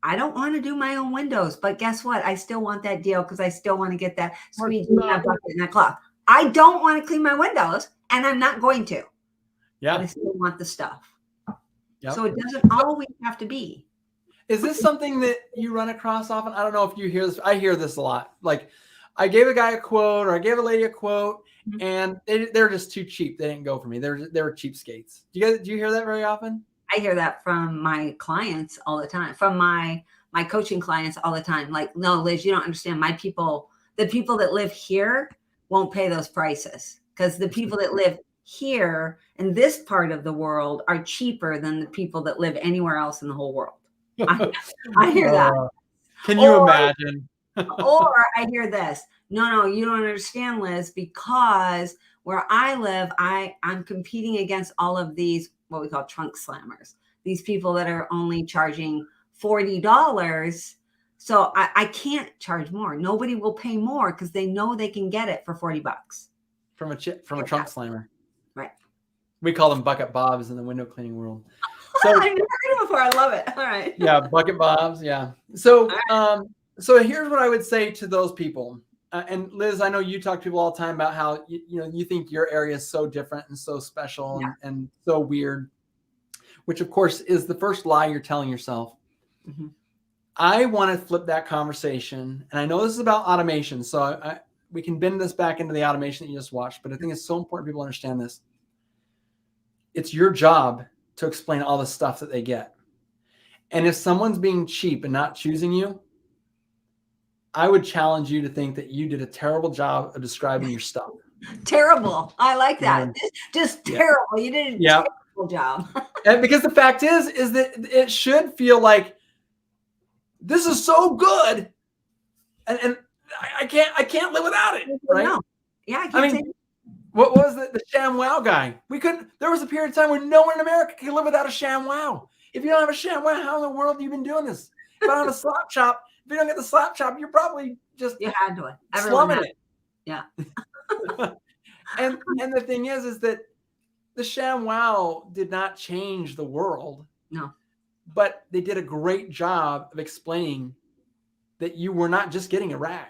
I don't want to do my own windows, but guess what? I still want that deal because I still want to get that squeegee, that bucket, and that cloth. I don't want to clean my windows and I'm not going to. Yeah. But I still want the stuff. Yep. So it doesn't always have to be. Is this something that you run across often? I don't know if you hear this. I hear this a lot. Like I gave a guy a quote or I gave a lady a quote and they're just too cheap. They didn't go for me. They were cheapskates. Do you hear that very often? I hear that from my clients all the time, from my coaching clients all the time. Like, no, Liz, you don't understand. The people that live here won't pay those prices because the people that live here in this part of the world are cheaper than the people that live anywhere else in the whole world. I hear that. Can you imagine? Or I hear this. No, you don't understand, Liz, because where I live, I'm competing against all of these, what we call trunk slammers. These people that are only charging $40. So I can't charge more. Nobody will pay more because they know they can get it for $40 from a trunk slammer. Right. We call them bucket bobs in the window cleaning world. So, I've never heard it before. I love it. All right. Yeah, bucket bobs. Yeah. So so here's what I would say to those people. And Liz, I know you talk to people all the time about how you think your area is so different and so special and so weird, which of course is the first lie you're telling yourself. Mm-hmm. I want to flip that conversation, and I know this is about automation, so we can bend this back into the automation that you just watched, but I think it's so important people understand this. It's your job to explain all the stuff that they get. And if someone's being cheap and not choosing you, I would challenge you to think that you did a terrible job of describing your stuff. Terrible. I like that. Just terrible. You did a terrible job. And because the fact is that it should feel like this is so good, and I can't live without it, right? No. Yeah, I can't say What was the ShamWow guy? There was a period of time when no one in America could live without a ShamWow. If you don't have a ShamWow, how in the world have you been doing this? If I don't have a slap chop, if you don't get the slap chop, you're probably just You had to. slumming it. Yeah. and the thing is that the ShamWow did not change the world. No. But they did a great job of explaining that you were not just getting a rag.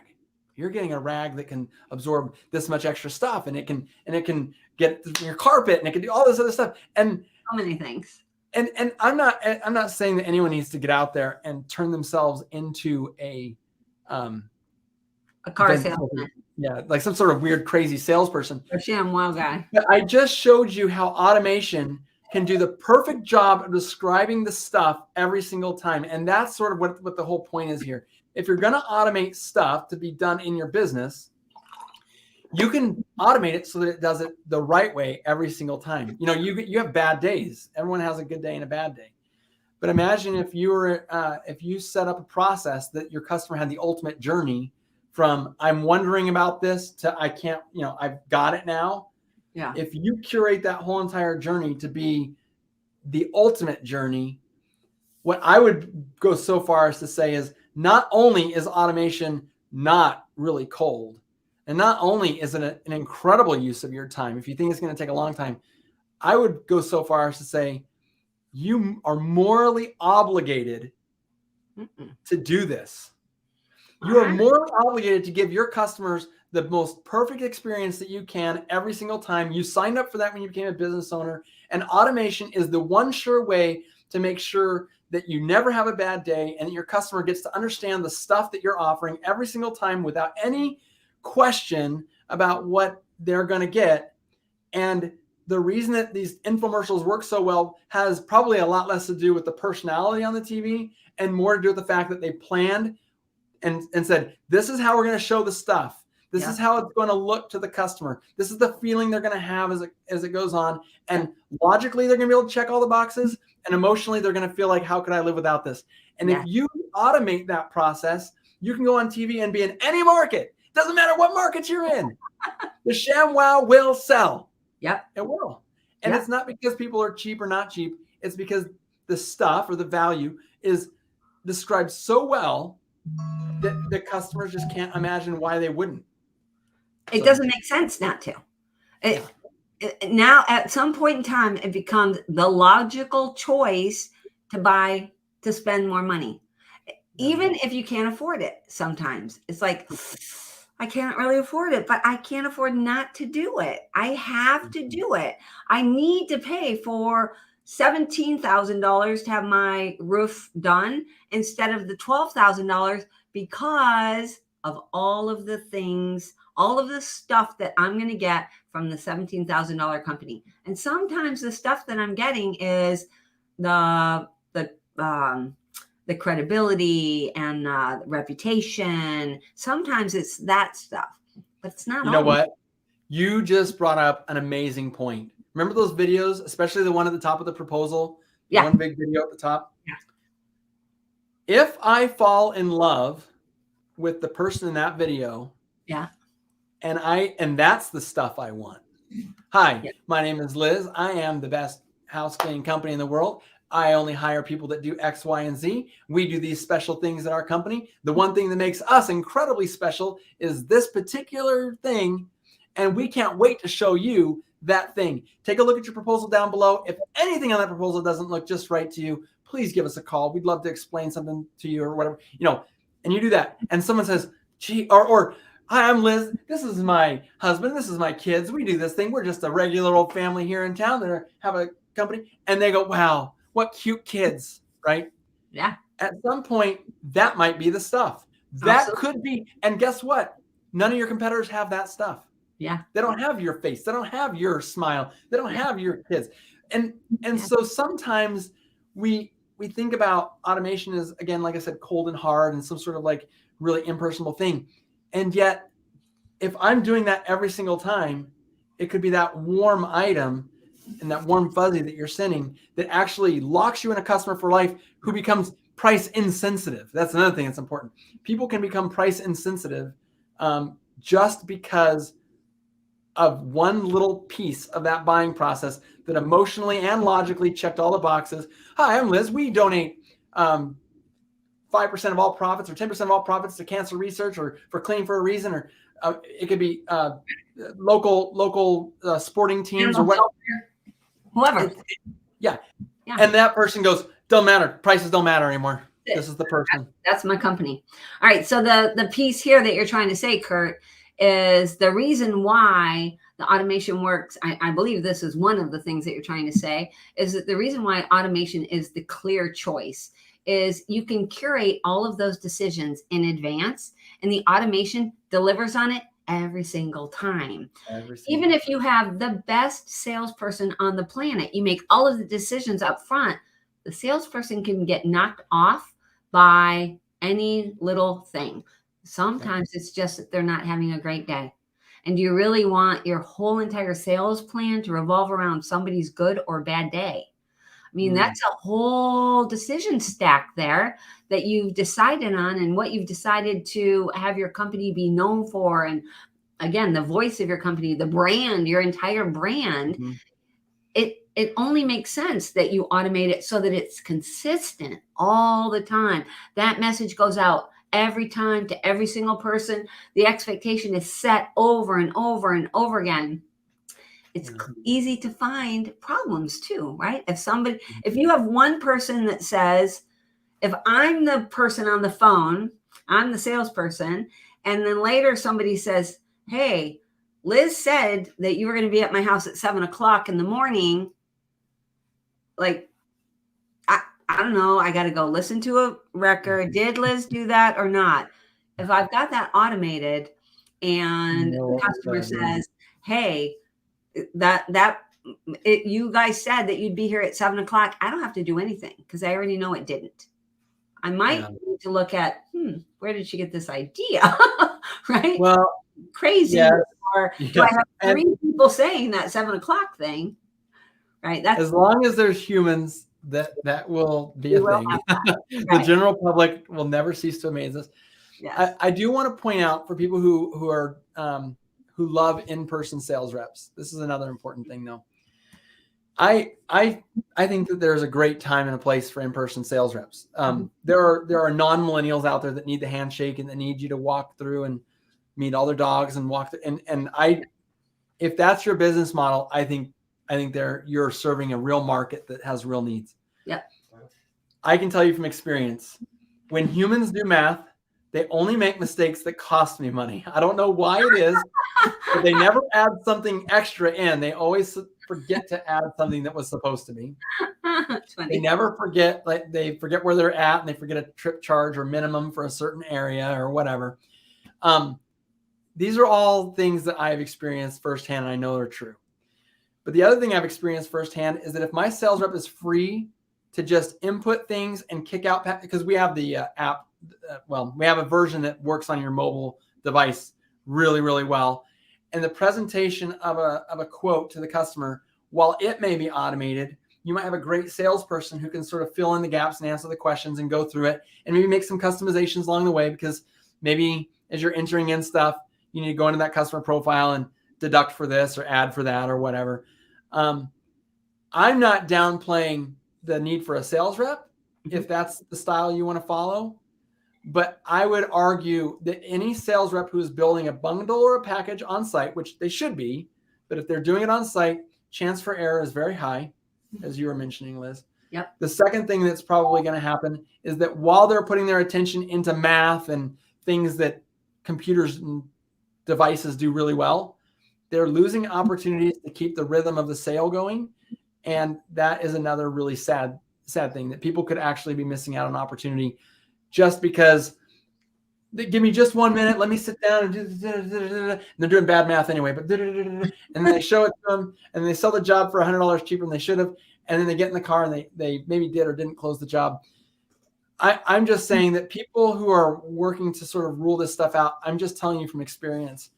You're getting a rag that can absorb this much extra stuff, and it can get your carpet, and it can do all this other stuff, and so many things. And I'm not saying that anyone needs to get out there and turn themselves into a car salesman. Yeah, like some sort of weird, crazy salesperson. A ShamWow guy. But I just showed you how automation can do the perfect job of describing the stuff every single time. And that's sort of what the whole point is here. If you're going to automate stuff to be done in your business, you can automate it so that it does it the right way every single time. You know, you have bad days. Everyone has a good day and a bad day. But imagine if you set up a process that your customer had the ultimate journey from I'm wondering about this to I can't, I've got it now. Yeah. If you curate that whole entire journey to be the ultimate journey, what I would go so far as to say is not only is automation not really cold, and not only is it an incredible use of your time, if you think it's going to take a long time, I would go so far as to say you are morally obligated to do this. You are morally obligated to give your customers the most perfect experience that you can every single time. You signed up for that when you became a business owner, and automation is the one sure way to make sure that you never have a bad day and that your customer gets to understand the stuff that you're offering every single time without any question about what they're going to get. And the reason that these infomercials work so well has probably a lot less to do with the personality on the TV and more to do with the fact that they planned and said, this is how we're going to show the stuff. This is how it's going to look to the customer. This is the feeling they're going to have as it goes on. And logically, they're going to be able to check all the boxes. And emotionally, they're going to feel like, how could I live without this? And if you automate that process, you can go on TV and be in any market. Doesn't matter what market you're in. The ShamWow will sell. Yep. It will. And it's not because people are cheap or not cheap. It's because the stuff or the value is described so well that the customers just can't imagine why they wouldn't. It doesn't make sense not to. Now, at some point in time, it becomes the logical choice to spend more money. Even if you can't afford it, sometimes it's like, I can't really afford it, but I can't afford not to do it. I have to do it. I need to pay for $17,000 to have my roof done instead of the $12,000 because of all of the things, all of the stuff that I'm going to get from the $17,000 company. And sometimes the stuff that I'm getting is the credibility and reputation. Sometimes it's that stuff, but it's not. You know what? You just brought up an amazing point. Remember those videos, especially the one at the top of the proposal? Yeah. One big video at the top. Yeah. If I fall in love with the person in that video, and that's the stuff I want. Hi, my name is Liz. I am the best house cleaning company in the world. I only hire people that do X, Y, and Z. We do these special things at our company. The one thing that makes us incredibly special is this particular thing, and we can't wait to show you that thing. Take a look at your proposal down below. If anything on that proposal doesn't look just right to you, please give us a call. We'd love to explain something to you or whatever, and you do that. And someone says, gee, or hi, I'm Liz. This is my husband. This is my kids. We do this thing. We're just a regular old family here in town that have a company. And they go, wow, what cute kids, right? Yeah. At some point, that might be the stuff. That could be. And guess what? None of your competitors have that stuff. Yeah. They don't have your face. They don't have your smile. They don't have your kids. And so sometimes we think about automation as, again, like I said, cold and hard and some sort of like really impersonal thing. And yet, if I'm doing that every single time, it could be that warm item and that warm fuzzy that you're sending that actually locks you in a customer for life who becomes price insensitive. That's another thing that's important. People can become price insensitive just because of one little piece of that buying process that emotionally and logically checked all the boxes. Hi, I'm Liz. We donate 5% of all profits or 10% of all profits to cancer research or for Clean for a Reason, or it could be local sporting teams or what. Whoever. Yeah. And that person goes, don't matter. Prices don't matter anymore. This is the person. That's my company. All right. So the piece here that you're trying to say, Curt, is the reason why the automation works. I believe this is one of the things that you're trying to say, is that the reason why automation is the clear choice is you can curate all of those decisions in advance, and the automation delivers on it every single time. Even if you have the best salesperson on the planet, you make all of the decisions up front, the salesperson can get knocked off by any little thing. Sometimes it's just that they're not having a great day. And do you really want your whole entire sales plan to revolve around somebody's good or bad day? I mean, that's a whole decision stack there that you've decided on, and what you've decided to have your company be known for. And again, the voice of your company, the brand, your entire brand, it only makes sense that you automate it so that it's consistent all the time. That message goes out every time to every single person. The expectation is set over and over and over again. It's easy to find problems too, right? If you have one person that says, if I'm the person on the phone, I'm the salesperson, and then later somebody says, hey, Liz said that you were going to be at my house at 7:00 in the morning. Like, I don't know. I got to go listen to a record. Did Liz do that or not? If I've got that automated and the customer says, hey, you guys said that you'd be here at 7:00, I don't have to do anything because I already know it didn't. I might need to look at, where did she get this idea? Right? Well, crazy. Yeah. Or do I have 3 people saying that 7:00 thing? Right. That's as long as there's humans, that will be a thing. The general public will never cease to amaze us. Yes. I do want to point out for people who are who love in-person sales reps. This is another important thing, though. I think that there's a great time and a place for in-person sales reps. There are non-millennials out there that need the handshake and that need you to walk through and meet all their dogs and walk through. If that's your business model, I think you're serving a real market that has real needs. Yeah. I can tell you from experience, when humans do math, they only make mistakes that cost me money. I don't know why it is, but they never add something extra in. They always forget to add something that was supposed to be. They never forget, like they forget where they're at and they forget a trip charge or minimum for a certain area or whatever. These are all things that I've experienced firsthand and I know are true. But the other thing I've experienced firsthand is that if my sales rep is free to just input things and kick out, because we have the app, we have a version that works on your mobile device really, really well. And the presentation of a quote to the customer, while it may be automated, you might have a great salesperson who can sort of fill in the gaps and answer the questions and go through it and maybe make some customizations along the way, because maybe as you're entering in stuff, you need to go into that customer profile and deduct for this or add for that or whatever. I'm not downplaying the need for a sales rep if that's the style you want to follow. But I would argue that any sales rep who is building a bundle or a package on site, which they should be, but if they're doing it on site, chance for error is very high, as you were mentioning, Liz. Yep. The second thing that's probably going to happen is that while they're putting their attention into math and things that computers and devices do really well, they're losing opportunities to keep the rhythm of the sale going. And that is another really sad thing, that people could actually be missing out on opportunity just because they give me just 1 minute, let me sit down and do, and they're doing bad math anyway, but and then they show it to them and they sell the job for $100 cheaper than they should have. And then they get in the car and they maybe did or didn't close the job. I'm just saying that people who are working to sort of rule this stuff out, I'm just telling you from experience,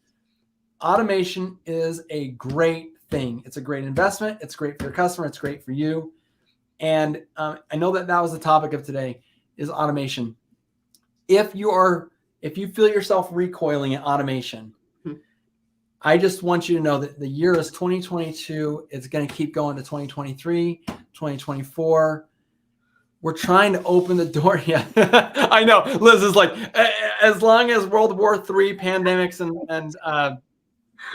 automation is a great thing. It's a great investment. It's great for your customer. It's great for you. And I know that was the topic of today, is automation. If you feel yourself recoiling at automation, I just want you to know that the year is 2022. It's going to keep going to 2023, 2024. We're trying to open the door. Yeah, I know. Liz is like, as long as World War III pandemics and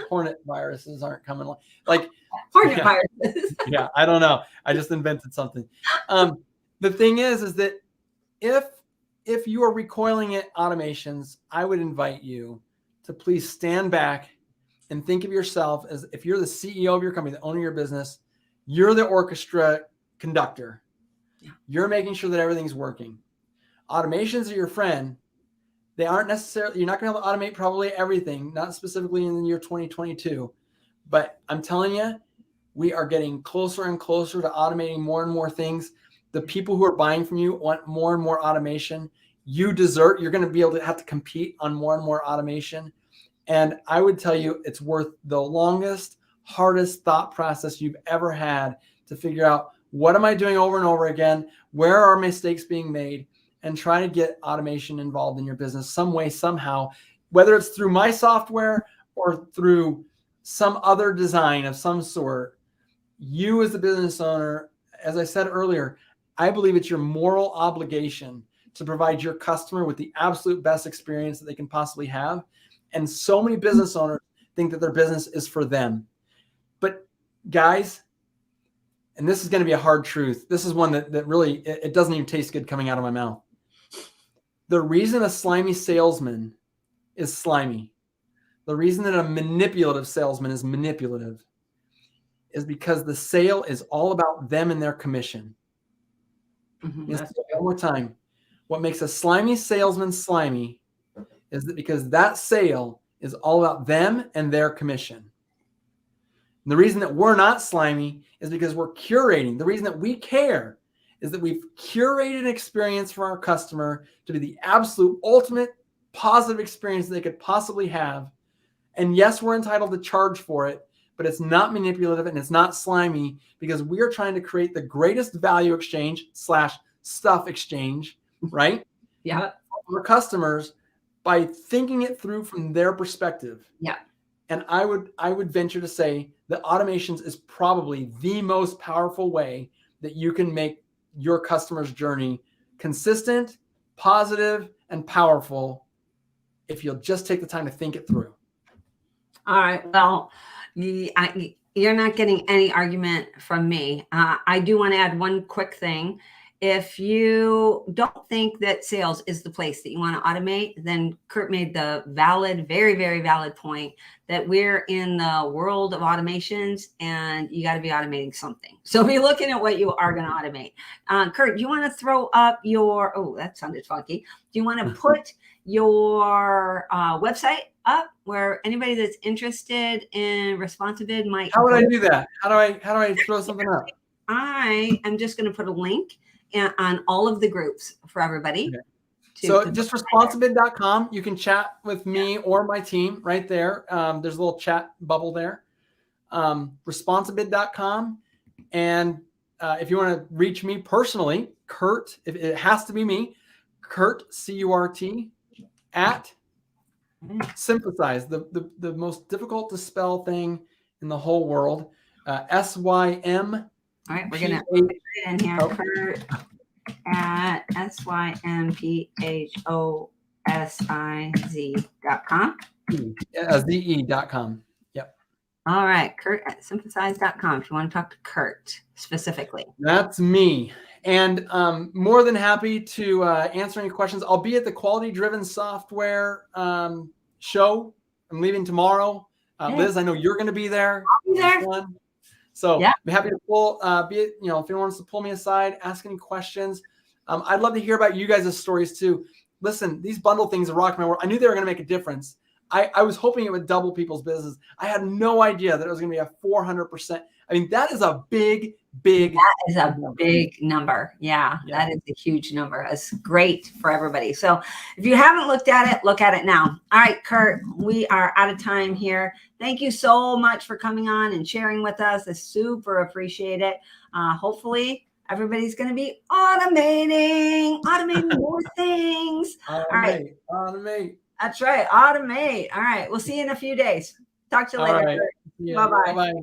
hornet viruses aren't coming. Like Hornet viruses. Yeah, I don't know. I just invented something. The thing is that if you are recoiling at automations, I would invite you to please stand back and think of yourself as if you're the CEO of your company, the owner of your business, you're the orchestra conductor. Yeah. You're making sure that everything's working. Automations are your friend. They aren't necessarily, you're not going to be able to automate probably everything, not specifically in the year 2022. But I'm telling you, we are getting closer and closer to automating more and more things. The people who are buying from you want more and more automation. You're going to be able to have to compete on more and more automation. And I would tell you, it's worth the longest, hardest thought process you've ever had to figure out, what am I doing over and over again? Where are mistakes being made? And try to get automation involved in your business some way, somehow, whether it's through my software or through some other design of some sort. You as a business owner, as I said earlier, I believe it's your moral obligation to provide your customer with the absolute best experience that they can possibly have. And so many business owners think that their business is for them. But guys, and this is going to be a hard truth. This is one that really, it doesn't even taste good coming out of my mouth. The reason a slimy salesman is slimy, the reason that a manipulative salesman is manipulative, is because the sale is all about them and their commission. Mm-hmm. One more time. What makes a slimy salesman slimy is that because that sale is all about them and their commission. And the reason that we're not slimy is because we're curating. The reason that we care is that we've curated an experience for our customer to be the absolute ultimate positive experience they could possibly have. And yes, we're entitled to charge for it, but it's not manipulative and it's not slimy, because we are trying to create the greatest value exchange / stuff exchange, right? Yeah. For customers by thinking it through from their perspective. Yeah. And I would venture to say that automations is probably the most powerful way that you can make your customer's journey consistent, positive, and powerful if you'll just take the time to think it through. All right. Well, you're not getting any argument from me. I do want to add one quick thing. If you don't think that sales is the place that you want to automate, then Curt made the valid, very, very valid point that we're in the world of automations and you got to be automating something. So be looking at what you are going to automate. Curt, do you want to throw up your, oh, that sounded funky. Do you want to put your website up where anybody that's interested in Responsibid might? How would I do that? How do I throw something up? I am just going to put a link on all of the groups for everybody. Okay. So just responsibid.com. You can chat with me or my team right there. There's a little chat bubble there. Responsibid.com. And if you want to reach me personally, Curt, if it has to be me, Curt, C-U-R-T, at Synthesize, the most difficult to spell thing in the whole world. S-Y-M. All right, we're going to put it in here. Curt at symphoziz.com. ZE.com. Yep. All right, Curt at synthesize.com if you want to talk to Curt specifically. That's me. And more than happy to answer any questions. I'll be at the Quality Driven Software show. I'm leaving tomorrow. Liz, I know you're going to be there. I'll be there. So yeah. I'm happy to if anyone wants to pull me aside, ask any questions. I'd love to hear about you guys' stories too. Listen, these bundle things are rocking my world. I knew they were going to make a difference. I was hoping it would double people's business. I had no idea that it was going to be a 400%. I mean, that is a big That is a big number. Yeah, that is a huge number. That's great for everybody. So if you haven't looked at it, look at it now. All right, Curt, we are out of time here. Thank you so much for coming on and sharing with us. I super appreciate it. Hopefully everybody's going to be automating more things. Automate. All right. Automate. That's right. Automate. All right. We'll see you in a few days. Talk to you All later. right. Bye-bye. Bye-bye.